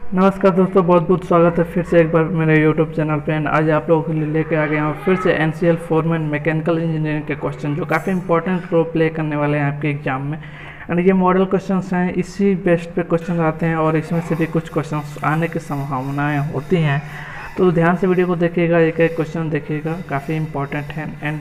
नमस्कार दोस्तों, बहुत बहुत स्वागत है फिर से एक बार मेरे YouTube चैनल पे। एंड आज आप लोगों के लिए लेके आ गया हूँ फिर से NCL फोरमैन मैकेनिकल इंजीनियरिंग के क्वेश्चन जो काफ़ी इंपॉर्टेंट रोल प्ले करने वाले हैं आपके एग्जाम में। एंड ये मॉडल क्वेश्चंस हैं, इसी बेस्ड पे क्वेश्चन आते हैं और इसमें से भी कुछ क्वेश्चंस आने की संभावनाएँ होती हैं। तो ध्यान से वीडियो को देखिएगा, एक एक क्वेश्चन देखिएगा, काफ़ी इंपॉर्टेंट है। एंड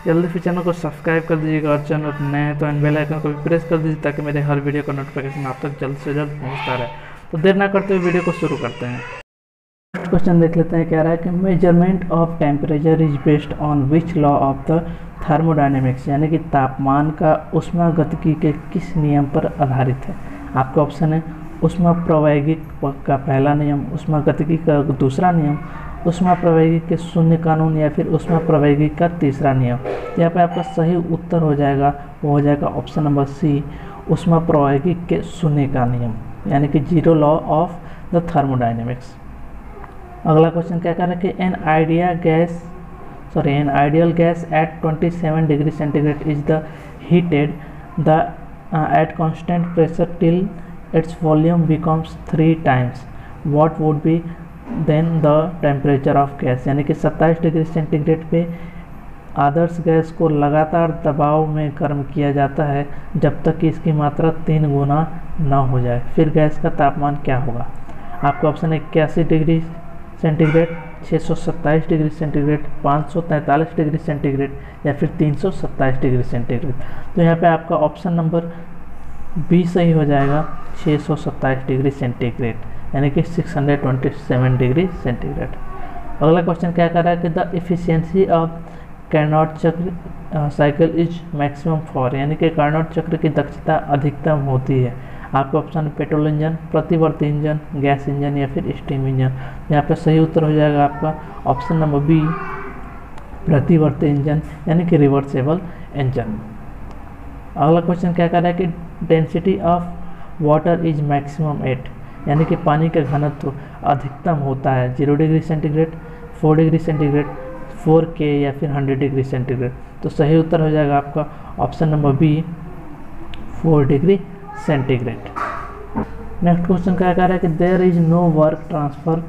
जल्दी से चैनल को सब्सक्राइब कर दीजिएगा और चैनल पर नए हैं तो बेल आइकन को भी प्रेस कर दीजिए ताकि मेरे हर वीडियो का नोटिफिकेशन आप तक जल्द से जल्द पहुँचता रहे। तो देर ना करते हुए वीडियो को शुरू करते हैं। फर्स्ट क्वेश्चन देख लेते हैं। कह रहा है कि measurement of temperature is based on which law of the thermodynamics, यानी कि तापमान का ऊष्मागतिकी के किस नियम पर आधारित है। आपका ऑप्शन है ऊष्मप्रवैगिकी का पहला नियम, ऊष्मागतिकी का दूसरा नियम, ऊष्मप्रवैगिकी के शून्य कानून या फिर ऊष्मप्रवैगिकी का तीसरा नियम। यहाँ पे आपका सही उत्तर हो जाएगा, वो हो जाएगा ऑप्शन नंबर सी, ऊष्मप्रवैगिकी के शून्य का नियम, यानी कि zero law of the thermodynamics. अगला क्वेश्चन क्या कर रहा है कि an ideal gas at 27 degree centigrade is the heated the at constant pressure till its volume becomes 3 times what would be then the temperature of gas, यानी कि 27 degree centigrade पे आदर्श gas को लगातार दबाव में गर्म किया जाता है जब तक कि इसकी मात्रा 3 गुना ना हो जाए। फिर गैस का तापमान क्या होगा। आपका ऑप्शन है 81 degree centigrade, 627 degree centigrade, 543 degree centigrade या फिर 327 डिग्री सेंटीग्रेड। तो यहाँ पे आपका ऑप्शन नंबर बी सही हो जाएगा, 627 डिग्री सेंटीग्रेड, यानी कि 627 डिग्री सेंटीग्रेड। अगला क्वेश्चन क्या कर रहा है कि द एफिशिएंसी ऑफ कार्नोट चक्र साइकिल इज मैक्सिमम फॉर, यानी कि कार्नोट चक्र की दक्षता अधिकतम होती है। आपका ऑप्शन पेट्रोल इंजन, प्रतिवर्ती इंजन, गैस इंजन या फिर स्टीम इंजन। यहाँ पे सही उत्तर हो जाएगा आपका ऑप्शन नंबर बी, प्रतिवर्ती इंजन, यानी कि रिवर्सेबल इंजन। अगला क्वेश्चन क्या कर रहा है कि density of water is maximum at, यानी कि पानी का घनत्व अधिकतम होता है 0 degree centigrade, 4 degree centigrade, 4K या फिर 100 डिग्री सेंटीग्रेड। तो सही उत्तर हो जाएगा आपका option number B, 4 degree centigrade. Next question क्या कह रहा है कि there is no work transfer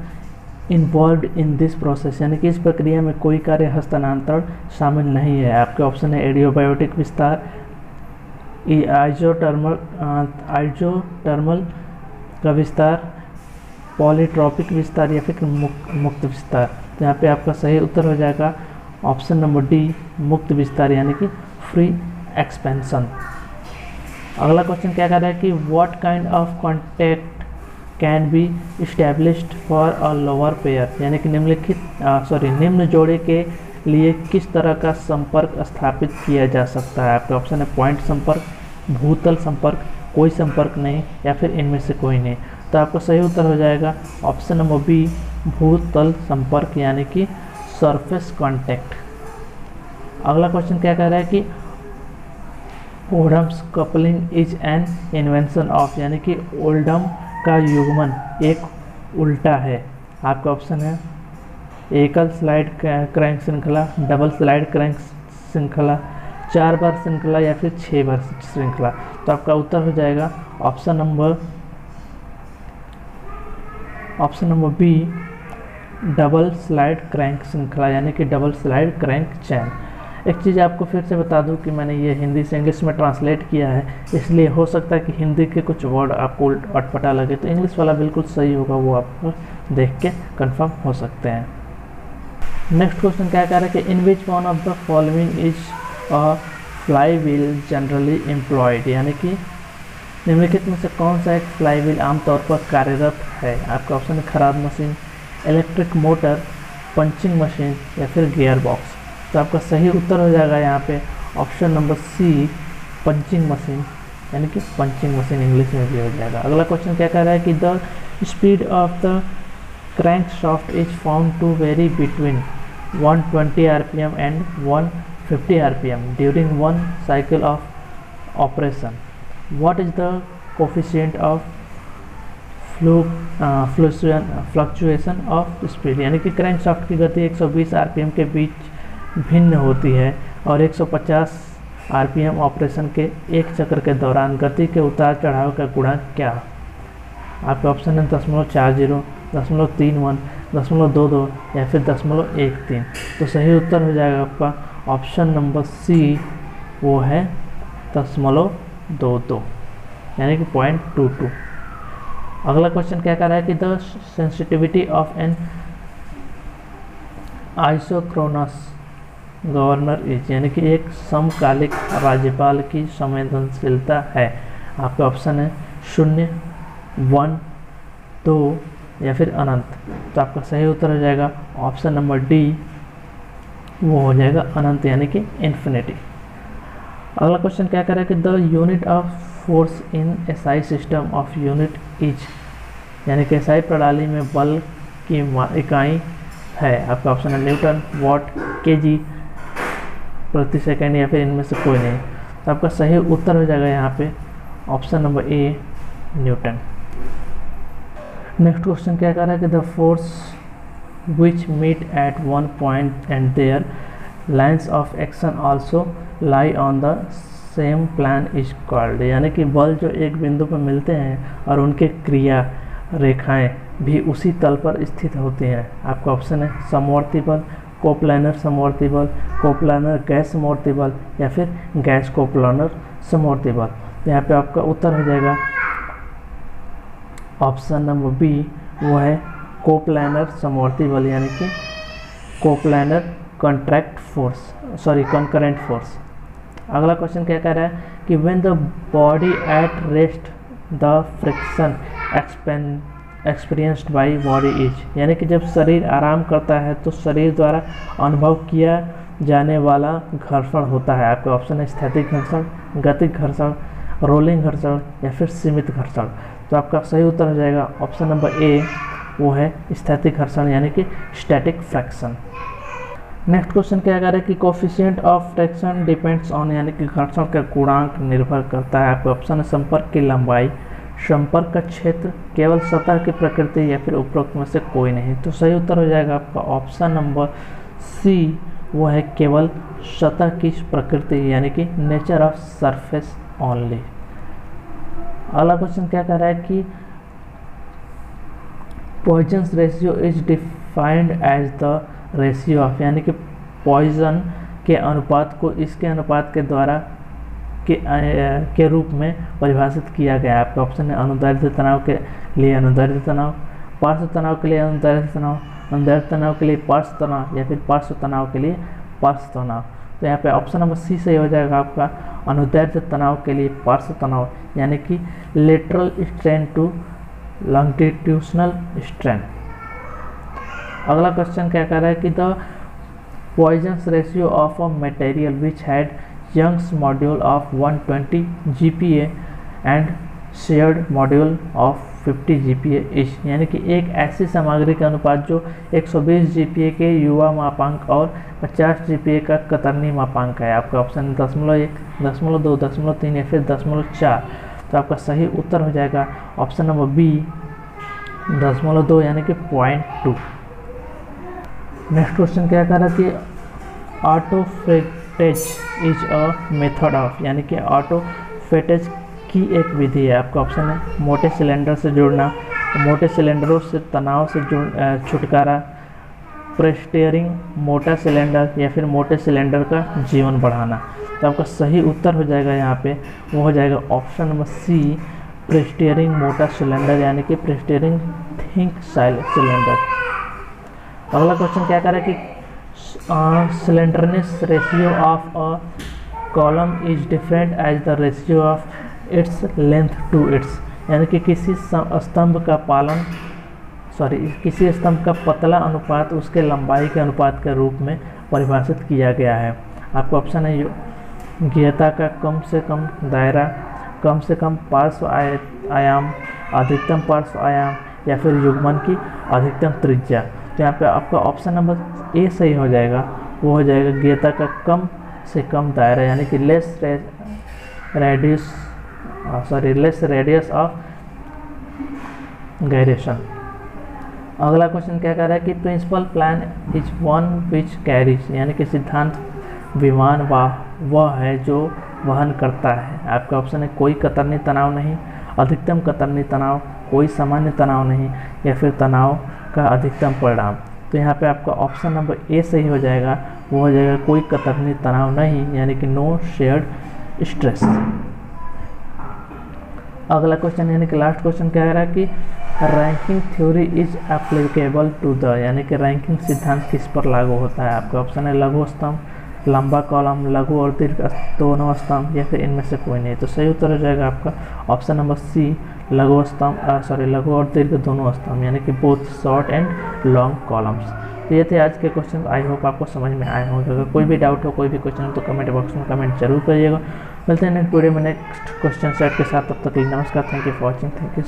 involve in this process, यानी कि इस प्रक्रिया में कोई कार्य हस्तांतरण शामिल नहीं है। आपके ऑप्शन है एडियोबायोटिक विस्तार, आइजोटर्मल का विस्तार, पॉलीट्रॉपिक विस्तार या फिर मुक्त विस्तार। तो यहाँ पे आपका सही उत्तर हो जाएगा ऑप्शन नंबर डी, मुक्त विस्तार, यानी कि फ्री एक्सपेंशन। अगला क्वेश्चन क्या कर रहा है कि what kind of contact can be established for a lower pair, यानी कि निम्न जोड़े के लिए किस तरह का संपर्क स्थापित किया जा सकता है। आपका ऑप्शन है पॉइंट संपर्क, भूतल संपर्क, कोई संपर्क नहीं या फिर इनमें से कोई नहीं। तो आपका सही उत्तर हो जाएगा ऑप्शन नंबर बी, भूतल संपर्क, यानी कि सरफेस कांटेक्ट। अगला क्वेश्चन क्या कह रहा है कि ओल्डम्स coupling is an invention of, यानी कि ओल्डम का युग्मन एक उल्टा है। आपका ऑप्शन है एकल स्लाइड क्रैंक श्रृंखला, डबल स्लाइड क्रैंक श्रृंखला, 4 बार श्रृंखला या फिर 6 बार श्रृंखला। तो आपका उत्तर हो जाएगा option number B, double slide crank श्रृंखला, यानी कि डबल स्लाइड क्रैंक चैन। एक चीज़ आपको फिर से बता दूं कि मैंने ये हिंदी से इंग्लिश में ट्रांसलेट किया है, इसलिए हो सकता है कि हिंदी के कुछ वर्ड आपको अटपटा लगे, तो इंग्लिश वाला बिल्कुल सही होगा, वो आपको देख के कंफर्म हो सकते हैं। नेक्स्ट क्वेश्चन क्या कह रहा है कि in which one of the following is a fly wheel generally employed, यानी कि निम्नलिखित में से कौन सा एक फ्लाई व्हील आमतौर पर कार्यरत है। आपका ऑप्शन है खराद machine, electric motor, punching machine या फिर गियर बॉक्स। तो आपका सही उत्तर हो जाएगा यहाँ पे option number C, punching machine, यानी कि पंचिंग मशीन इंग्लिश में भी हो जाएगा। अगला क्वेश्चन क्या कह रहा है कि the speed of the crank shaft is found to vary between 120 RPM and 150 RPM during one cycle of operation. What is the coefficient of fluctuation of speed, यानी कि क्रैंकशाफ्ट की गति 120 RPM के बीच भिन्न होती है और 150 RPM ऑपरेशन के एक चक्र के दौरान गति के उतार चढ़ाव का गुणांक क्या आपका ऑप्शन है 0.40, 0.31, 0.22 या फिर 0.13। तो सही उत्तर हो जाएगा आपका ऑप्शन नंबर सी, वो है 0.22 यानी कि 0.22। अगला क्वेश्चन क्या कर रहा है कि the sensitivity of an isochronous governor is, यानी कि एक समकालिक राज्यपाल की संवेदनशीलता है। आपका ऑप्शन है 0, 1, 2 या फिर अनंत। तो आपका सही उत्तर हो जाएगा ऑप्शन नंबर डी, वो हो जाएगा अनंत यानी कि इन्फिनिटी। अगला क्वेश्चन क्या कर रहा है कि the unit of force in SI system of unit is, यानी कि एसआई प्रणाली में बल की इकाई है। आपका ऑप्शन है न्यूटन, वॉट, केजी प्रति सेकंड या फिर इनमें से कोई नहीं। तो आपका सही उत्तर हो जाएगा यहाँ पे option number A, newton. Next question क्या कर रहा है कि the force which meet at one point and their lines of action also lie on the same plane is called, यानी कि बल जो एक बिंदु पर मिलते हैं और उनके क्रिया रेखाएं भी उसी तल पर स्थित होती हैं। आपका ऑप्शन है समवर्ती बल, कोप्लानर समवर्ती बल, कोप्लानर गैस समवर्ती बल या फिर गैस कोप्लानर समवर्ती बल। तो यहाँ पे आपका उत्तर हो जाएगा ऑप्शन नंबर बी, वो है कोप्लानर समवर्ती बल यानी कि कोप्लानर कंकरेंट फोर्स। अगला क्वेश्चन क्या कह रहा है कि when the body at rest the friction experienced by body is, यानी कि जब शरीर आराम करता है तो शरीर द्वारा अनुभव किया जाने वाला घर्षण होता है। आपका ऑप्शन है स्थैतिक घर्षण, गतिक घर्षण, रोलिंग घर्षण या फिर सीमित घर्षण। तो आपका सही उत्तर हो जाएगा ऑप्शन नंबर ए, वो है स्थैतिक घर्षण यानी कि स्टैटिक फ्रैक्शन। नेक्स्ट क्वेश्चन क्या कह रहा है कि coefficient of fraction depends on, यानी कि घर्षण का गुणांक निर्भर करता है। आपका ऑप्शन है संपर्क की लंबाई, संपर्क का क्षेत्र, केवल सतह की प्रकृति या फिर उपरोक्त में से कोई नहीं। तो सही उत्तर हो जाएगा आपका ऑप्शन नंबर सी, वो है केवल सतह की प्रकृति यानी कि नेचर ऑफ सरफेस ओनली। अगला क्वेश्चन क्या कह रहा है कि Poisson's ratio is defined as the ratio of, यानी कि पॉइजन के अनुपात को इसके अनुपात के द्वारा के रूप में परिभाषित किया गया है। आपका ऑप्शन है अनुदैर्ध्य तनाव के लिए अनुदैर्ध्य तनाव, पार्श्व तनाव के लिए अनुदैर्ध्य तनाव, अनुदैर्ध्य तनाव के लिए पार्श्व तनाव या फिर पार्श्व तनाव के लिए पार्श्व तनाव। तो यहाँ पे ऑप्शन नंबर सी सही हो जाएगा आपका अनुदैर्ध्य तनाव के लिए पार्श्व तनाव यानी कि lateral strain to longitudinal strain. अगला क्वेश्चन क्या कर रहा है कि the Poisson's ratio of a material which had Young's module of 120 GPa and shear module of 50 GPa is, यानी कि एक ऐसी सामग्री का अनुपात जो 120 GPa के युवा मापांक और 50 GPa का कतरनी मापांक है। आपका ऑप्शन 0.1, 0.2, 0.3 या फिर 0.4। तो आपका सही उत्तर हो जाएगा ऑप्शन नंबर बी 0.2 यानी कि 0.2। नेक्स्ट क्वेश्चन क्या कर रहा है कि ऑटोफ्रेटेज इज अ मेथड ऑफ, यानी कि ऑटोफ्रेटेज की एक विधि है। आपका ऑप्शन है मोटे सिलेंडर से जुड़ना, मोटे सिलेंडरों से तनाव से छुटकारा, प्रेस्टेयरिंग मोटा सिलेंडर या फिर मोटे सिलेंडर का जीवन बढ़ाना। तो आपका सही उत्तर हो जाएगा यहाँ पे, वो हो जाएगा ऑप्शन नंबर सी प्रेस्टेयरिंग मोटा सिलेंडर यानी कि प्रेस्टेयरिंग थिक सिलेंडर। अगला क्वेश्चन क्या कर रहा है कि slenderness ratio of a column is different as the ratio of its length to its, यानी कि किसी स्तंभ का पतला अनुपात उसके लंबाई के अनुपात के रूप में परिभाषित किया गया है। आपका ऑप्शन है ज्ञता का कम से कम दायरा, कम से कम पार्श्व आयाम, अधिकतम पार्श्व आयाम या फिर युग्मन की अधिकतम त्रिज्या। तो यहाँ पे आपका ऑप्शन नंबर ए सही हो जाएगा, वो हो जाएगा ज्ञता का कम से कम दायरा यानी कि लेस रेडियस ऑफ गायरेशन। अगला क्वेश्चन क्या कर रहा है कि principal plane is one which carries, यानी कि सिद्धांत विमान वह है जो वहन करता है। आपका ऑप्शन है कोई कतरनी तनाव नहीं, अधिकतम कतरनी तनाव, कोई सामान्य तनाव नहीं या फिर तनाव का अधिकतम परिणाम। तो यहाँ पे आपका ऑप्शन नंबर ए सही हो जाएगा, वो हो जाएगा कोई कतरनी तनाव नहीं, यानी कि नो शेयर्ड स्ट्रेस। अगला क्वेश्चन यानी कि लास्ट क्वेश्चन क्या कह रहा है कि Rankine theory is applicable to the, यानी कि रैंकिंग सिद्धांत किस पर लागू होता है। आपका ऑप्शन है लघु स्तंभ, लंबा कॉलम, लघु और दीर्घ दोनों स्तंभ, या फिर इनमें से कोई नहीं। तो सही उत्तर हो जाएगा आपका ऑप्शन नंबर सी, लघु स्तंभ, लघु और दीर्घ दोनों स्तंभ, यानी कि both short and long columns. तो ये थे आज के क्वेश्चन। आई होप आपको समझ में आए होंगे। अगर कोई भी डाउट हो, कोई भी क्वेश्चन हो तो कमेंट बॉक्स में कमेंट जरूर करिएगा। मिलते हैं नेक्स्ट वीडियो में नेक्स्ट क्वेश्चन सेट के साथ। तब तक के लिए नमस्कार, thank you for watching, thank you.